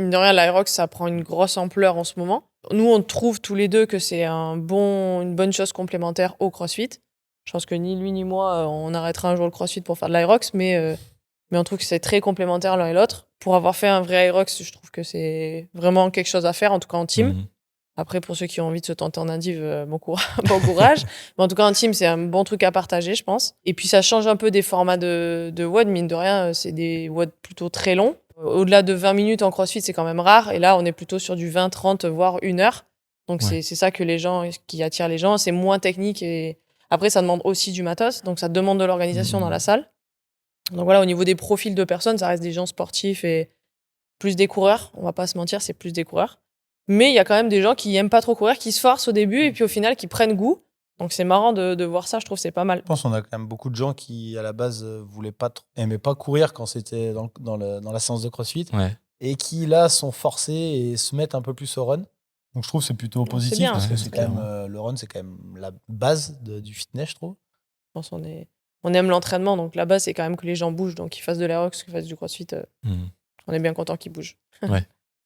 mine de rien, l'aérox, ça prend une grosse ampleur en ce moment. Nous, on trouve tous les deux que c'est une bonne chose complémentaire au CrossFit. Je pense que ni lui ni moi, on arrêtera un jour le CrossFit pour faire de l'aérox, mais on trouve que c'est très complémentaire l'un et l'autre. Pour avoir fait un vrai aérox, je trouve que c'est vraiment quelque chose à faire, en tout cas en team. Après, pour ceux qui ont envie de se tenter en indiv, bon courage. Mais en tout cas, en team, c'est un bon truc à partager, je pense. Et puis, ça change un peu des formats de WOD. Mine de rien, c'est des WOD plutôt très longs. Au-delà de 20 minutes en CrossFit, c'est quand même rare. Et là, on est plutôt sur du 20, 30, voire 1 heure. Donc, c'est ça qui attire les gens. C'est moins technique. Et après, ça demande aussi du matos. Donc, ça demande de l'organisation dans la salle. Donc, voilà, au niveau des profils de personnes, ça reste des gens sportifs et plus des coureurs. On va pas se mentir, c'est plus des coureurs. Mais il y a quand même des gens qui aiment pas trop courir, qui se forcent au début et puis au final qui prennent goût. Donc c'est marrant de voir ça, je trouve que c'est pas mal. Je pense qu'on a quand même beaucoup de gens qui, à la base, aimaient pas courir quand c'était dans la séance de CrossFit. Ouais. Et qui, là, sont forcés et se mettent un peu plus au run. Donc je trouve que c'est plutôt positif bien, parce que c'est c'est quand même, le run, c'est quand même la base du fitness, je trouve. Je pense on aime l'entraînement, donc la base c'est quand même que les gens bougent, donc qu'ils fassent de l'aérox, qu'ils fassent du CrossFit. On est bien content qu'ils bougent. Ouais.